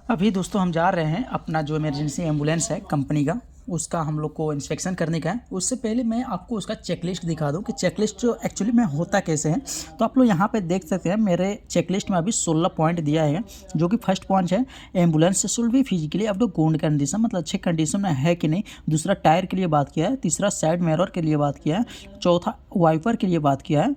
अभी दोस्तों हम जा रहे हैं अपना जो इमरजेंसी एम्बुलेंस है कंपनी का, उसका हम लोग को इंस्पेक्शन करने का है। उससे पहले मैं आपको उसका चेकलिस्ट दिखा दूं कि चेकलिस्ट जो एक्चुअली में होता कैसे है। तो आप लोग यहाँ पे देख सकते हैं मेरे चेकलिस्ट में अभी 16 पॉइंट दिया है, जो कि फर्स्ट पॉइंट है एम्बुलेंस शुड बी फिजिकली अब गुड कंडीशन, मतलब अच्छे कंडीशन में है कि नहीं। दूसरा टायर के लिए बात किया है। तीसरा साइड मिरर के लिए बात किया है। चौथा वाइपर के लिए बात किया है।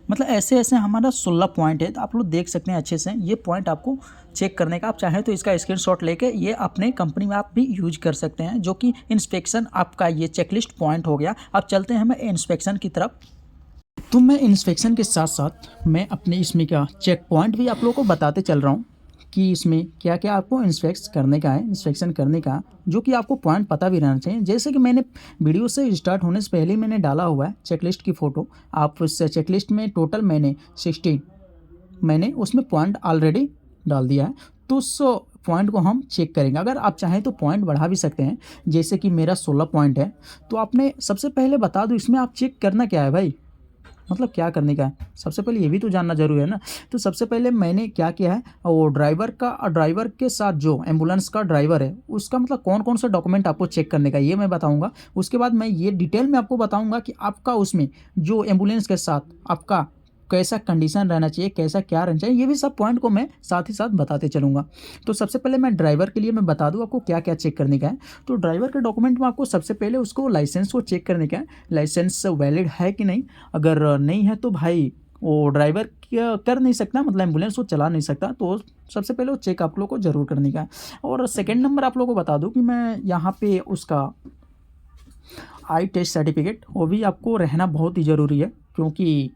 मतलब ऐसे ऐसे हमारा 16 पॉइंट है। तो आप लोग देख सकते हैं अच्छे से ये पॉइंट आपको चेक करने का। आप चाहें तो इसका स्क्रीनशॉट लेके ये अपने कंपनी में आप भी यूज कर सकते हैं, जो कि इंस्पेक्शन आपका ये चेकलिस्ट पॉइंट हो गया। अब चलते हैं हमें इंस्पेक्शन की तरफ। तो मैं इंस्पेक्शन के साथ साथ मैं अपने इसमें का चेक पॉइंट भी आप लोगों को बताते चल रहा हूँ कि इसमें क्या क्या आपको इंस्पेक्शन करने का, जो कि आपको पॉइंट पता भी रहना चाहिए। जैसे कि मैंने वीडियो से स्टार्ट होने से पहले मैंने डाला हुआ है चेकलिस्ट की फ़ोटो। आप उस चेकलिस्ट में टोटल मैंने 16 मैंने उसमें पॉइंट ऑलरेडी डाल दिया है। तो उस पॉइंट को हम चेक करेंगे। अगर आप चाहें तो पॉइंट बढ़ा भी सकते हैं, जैसे कि मेरा 16 पॉइंट है। तो आपने सबसे पहले बता दूं इसमें आप चेक करना क्या है भाई, मतलब क्या करने का है। सबसे पहले ये भी तो जानना जरूरी है ना। तो सबसे पहले मैंने क्या किया है, वो ड्राइवर के साथ जो एम्बुलेंस का ड्राइवर है उसका मतलब कौन कौन सा डॉक्यूमेंट आपको चेक करने का ये मैं बताऊंगा। उसके बाद मैं ये डिटेल में आपको बताऊंगा कि आपका उसमें जो एम्बुलेंस के साथ आपका कैसा कंडीशन रहना चाहिए, कैसा क्या रहना चाहिए, ये भी सब पॉइंट को मैं साथ ही साथ बताते चलूँगा। तो सबसे पहले मैं ड्राइवर के लिए मैं बता दूँ आपको क्या क्या चेक करने का है। तो ड्राइवर के डॉक्यूमेंट में आपको सबसे पहले उसको लाइसेंस को चेक करने का है, लाइसेंस वैलिड है कि नहीं। अगर नहीं है तो भाई वो ड्राइवर कर नहीं सकता, मतलब एम्बुलेंस वो चला नहीं सकता। तो सबसे पहले वो चेक आप लोग को ज़रूर करने का है। और सेकेंड नंबर आप लोग को बता दूँ कि मैं यहाँ पे उसका आई टेस्ट सर्टिफिकेट वो भी आपको रहना बहुत ही ज़रूरी है, क्योंकि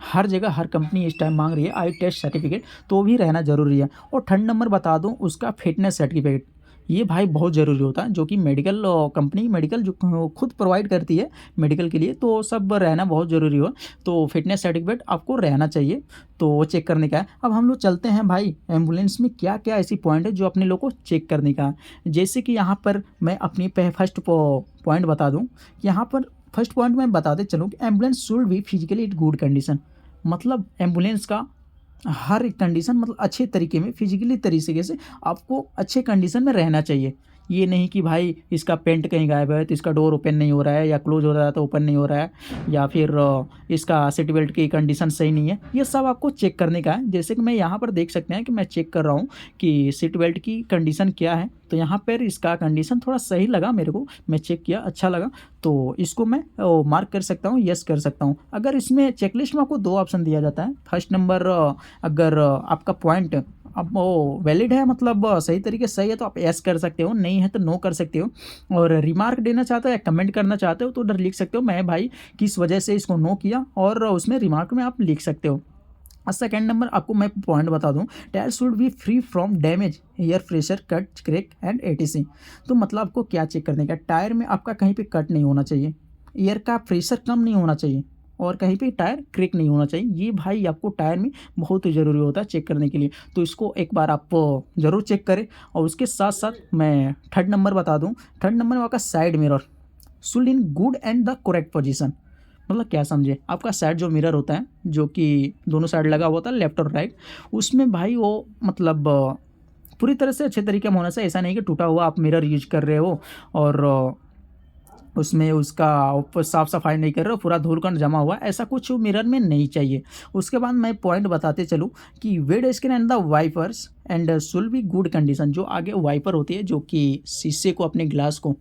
हर जगह हर कंपनी इस टाइम मांग रही है आई टेस्ट सर्टिफिकेट, तो भी रहना ज़रूरी है। और थर्ड नंबर बता दूं उसका फिटनेस सर्टिफिकेट, ये भाई बहुत ज़रूरी होता है, जो कि मेडिकल कंपनी मेडिकल जो खुद प्रोवाइड करती है मेडिकल के लिए, तो सब रहना बहुत ज़रूरी हो। तो फिटनेस सर्टिफिकेट आपको रहना चाहिए, तो वो चेक करने का है। अब हम लोग चलते हैं भाई एम्बुलेंस में क्या क्या ऐसी पॉइंट है जो अपने लोग को चेक करने का है। जैसे कि यहाँ पर मैं अपनी फर्स्ट पॉइंट बता दूँ। यहाँ पर फर्स्ट पॉइंट मैं बताते चलूँ कि ambulance should be physically in good condition, मतलब एम्बुलेंस का हर एक कंडीशन मतलब अच्छे तरीके में फिजिकली तरीके से आपको अच्छे कंडीशन में रहना चाहिए। ये नहीं कि भाई इसका पेंट कहीं गायब है तो इसका डोर ओपन नहीं हो रहा है, या क्लोज हो रहा है तो ओपन नहीं हो रहा है, या फिर इसका सीट बेल्ट की कंडीशन सही नहीं है। ये सब आपको चेक करने का है। जैसे कि मैं यहाँ पर देख सकते हैं कि मैं चेक कर रहा हूँ कि सीट बेल्ट की कंडीशन क्या है। तो यहाँ पर इसका कंडीशन थोड़ा सही लगा मेरे को, मैं चेक किया अच्छा लगा, तो इसको मैं मार्क कर सकता हूँ, यस कर सकता हूँ। अगर इसमें चेकलिस्ट में आपको दो ऑप्शन दिया जाता है। फर्स्ट नंबर अगर आपका पॉइंट अब वो वैलिड है, मतलब सही तरीके से सही है, तो आप यस कर सकते हो, नहीं है तो नो कर सकते हो। और रिमार्क देना चाहते हो या कमेंट करना चाहते हो तो उधर लिख सकते हो मैं भाई किस वजह से इसको नो किया, और उसमें रिमार्क में आप लिख सकते हो। सेकेंड नंबर आपको मैं पॉइंट बता दूं, tyre should be free from damage, air pressure cut crack and etc. तो मतलब आपको क्या चेक करने का, टायर में आपका कहीं पे कट नहीं होना चाहिए, एयर का प्रेशर कम नहीं होना चाहिए, और कहीं पे टायर क्रैक नहीं होना चाहिए। ये भाई आपको टायर में बहुत ही ज़रूरी होता है चेक करने के लिए। तो इसको एक बार आप ज़रूर चेक करें। और उसके साथ साथ मैं थर्ड नंबर बता दूं। थर्ड नंबर में आपका side mirror should in good and the correct position. मतलब क्या समझे, आपका साइड जो मिरर होता है जो कि दोनों साइड लगा हुआ होता है लेफ्ट और राइट, उसमें भाई वो मतलब पूरी तरह से अच्छे तरीके में होना चाहिए। ऐसा नहीं कि टूटा हुआ आप मिरर यूज कर रहे हो और उसमें उसका ऊपर साफ सफाई नहीं कर रहे हो, पूरा धूल कण जमा हुआ, ऐसा कुछ मिरर में नहीं चाहिए। उसके बाद मैं पॉइंट बताते चलूँ कि windscreen and the wipers and should be good condition. जो आगे वाइपर होती है जो कि शीशे को अपने ग्लास को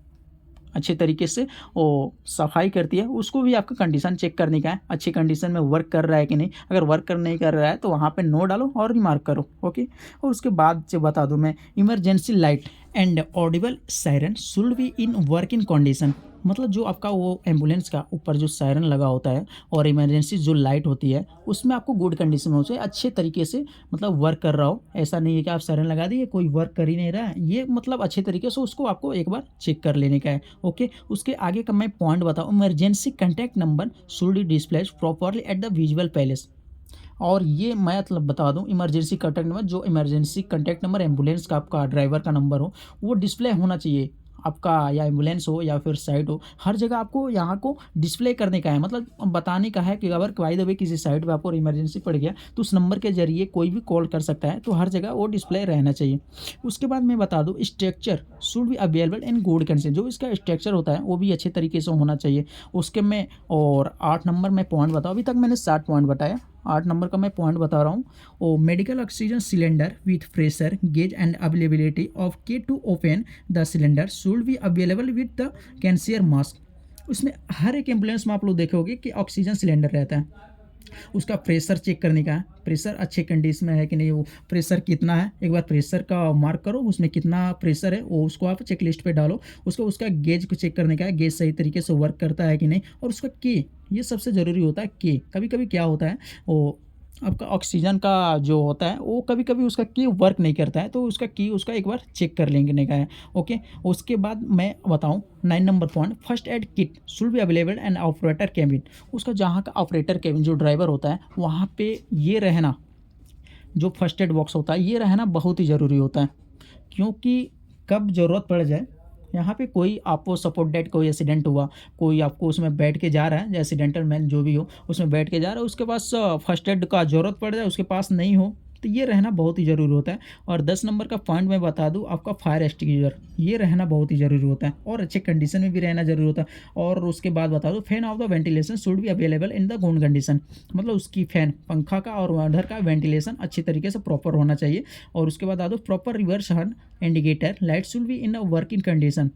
अच्छे तरीके से वो सफाई करती है, उसको भी आपका कंडीशन चेक करने का है, अच्छी कंडीशन में वर्क कर रहा है कि नहीं। अगर वर्क कर नहीं कर रहा है तो वहाँ पे नो डालो और रिमार्क करो, ओके। और उसके बाद से बता दूँ मैं, emergency light and Audible siren should be in working condition. मतलब जो आपका वो एम्बुलेंस का ऊपर जो सायरन लगा होता है और इमरजेंसी जो लाइट होती है उसमें आपको गुड कंडीशन में हो चाहिए, अच्छे तरीके से मतलब वर्क कर रहा हो। ऐसा नहीं है कि आप सायरन लगा दिए कोई वर्क कर ही नहीं रहा है, ये मतलब अच्छे तरीके से उसको आपको एक बार चेक कर लेने का है, ओके। उसके आगे का मैं पॉइंट बताऊँ, emergency contact number should display properly at the visual palace. और ये मैं मतलब बता दूं, इमरजेंसी कॉन्टैक्ट नंबर, जो इमरजेंसी कॉन्टैक्ट नंबर एम्बुलेंस का आपका ड्राइवर का नंबर हो वो डिस्प्ले होना चाहिए आपका या एम्बुलेंस हो या फिर साइट हो, हर जगह आपको यहाँ को डिस्प्ले करने का है, मतलब बताने का है कि अगर बाय द वे किसी साइट पे आपको इमरजेंसी पड़ गया तो उस नंबर के जरिए कोई भी कॉल कर सकता है, तो हर जगह वो डिस्प्ले रहना चाहिए। उसके बाद मैं बता दूँ, structure should be available in good condition, जो इसका स्ट्रक्चर होता है वो भी अच्छे तरीके से होना चाहिए। उसके में और 8 नंबर में पॉइंट बताओ, अभी तक मैंने 7 पॉइंट बताया, 8 नंबर का मैं पॉइंट बता रहा हूँ। ओ medical oxygen cylinder with pressure gauge and availability of key to open the cylinder should be available with the कैंसियर मास्क। उसमें हर एक एम्बुलेंस में आप लोग देखोगे कि ऑक्सीजन सिलेंडर रहता है, उसका प्रेशर चेक करने का है, प्रेशर अच्छे कंडीशन में है कि नहीं, वो प्रेशर कितना है, एक बार प्रेशर का मार्क करो, उसमें कितना प्रेशर है वो उसको आप चेक लिस्ट पे डालो। उसको उसका गेज को चेक करने का है, गेज सही तरीके से वर्क करता है कि नहीं, और उसका के, ये सबसे ज़रूरी होता है के। कभी कभी क्या होता है, वो आपका ऑक्सीजन का जो होता है वो कभी कभी उसका की वर्क नहीं करता है, तो उसका की उसका एक बार चेक कर लेंगे का है। ओके, उसके बाद मैं बताऊं 9 number point, first aid kit should be available and operator cabin. उसका जहाँ का ऑपरेटर केबिन जो ड्राइवर होता है वहाँ पे ये रहना, जो फर्स्ट एड बॉक्स होता है ये रहना बहुत ही ज़रूरी होता है, क्योंकि कब ज़रूरत पड़ जाए, यहाँ पे कोई आपको सपोर्ट डेट, कोई एक्सीडेंट हुआ, कोई आपको उसमें बैठ के जा रहा है, एक्सीडेंटल मैन जो भी हो उसमें बैठ के जा रहा है, उसके पास फर्स्ट एड का ज़रूरत पड़ जाए, उसके पास नहीं हो, तो ये रहना बहुत ही ज़रूरी होता है। और 10 नंबर का पॉइंट मैं बता दूं, आपका फायर एक्सटिंग्विशर ये रहना बहुत ही ज़रूरी होता है, और अच्छे कंडीशन में भी रहना ज़रूरी होता है। और उसके बाद बता दूं, fan of the ventilation should be available in the good condition, मतलब उसकी फैन पंखा का और अंदर का वेंटिलेशन अच्छी तरीके से प्रॉपर होना चाहिए। और उसके बाद बता दो, proper reverse horn indicator light should be in a working condition,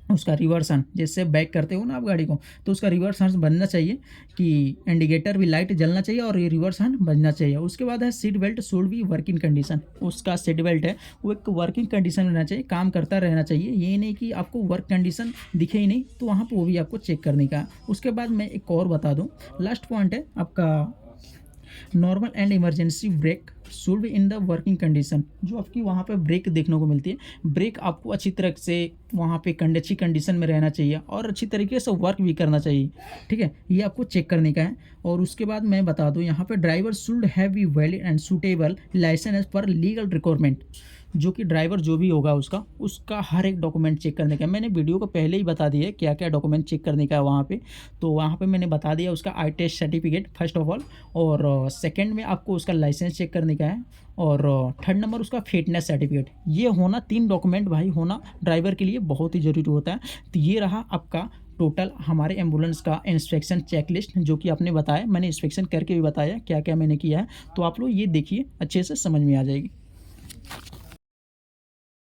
उसका रिवर्स हॉर्न, जैसे बैक करते हो ना आप गाड़ी को, तो उसका रिवर्स हॉर्न बनना चाहिए, कि इंडिकेटर भी लाइट जलना चाहिए और ये रिवर्स हॉर्न बजना चाहिए। उसके बाद है seat belt should be working condition, उसका सीट बेल्ट है वो एक वर्किंग कंडीशन में रहना चाहिए, काम करता रहना चाहिए, ये नहीं कि आपको वर्क कंडीशन दिखे ही नहीं, तो वहाँ पर वो भी आपको चेक करने का। उसके बाद मैं एक और बता दूँ, लास्ट पॉइंट है आपका normal and emergency brake should be in the working condition. जो आपकी वहाँ पे ब्रेक देखने को मिलती है, ब्रेक आपको अच्छी तरह से वहाँ पे अच्छी कंडीशन में रहना चाहिए और अच्छी तरीके से वर्क भी करना चाहिए, ठीक है, ये आपको चेक करने का है। और उसके बाद मैं बता दूँ, यहाँ पे driver should have be valid and suitable licence as per legal requirement, जो कि ड्राइवर जो भी होगा उसका हर एक डॉक्यूमेंट चेक करने का। मैंने वीडियो को पहले ही बता दिया क्या क्या डॉक्यूमेंट चेक करने का है वहाँ पे, तो वहाँ पे मैंने बता दिया उसका eye test certificate first of all, और सेकंड में आपको उसका लाइसेंस चेक करने का है, और थर्ड नंबर उसका फिटनेस सर्टिफिकेट। ये होना 3 डॉक्यूमेंट भाई होना ड्राइवर के लिए बहुत ही ज़रूरी होता है। तो ये रहा आपका टोटल हमारे एम्बुलेंस का इंस्पेक्शन चेकलिस्ट, जो कि आपने बताया, मैंने इंस्पेक्शन करके भी बताया क्या क्या मैंने किया है, तो आप लोग ये देखिए अच्छे से समझ में आ जाएगी।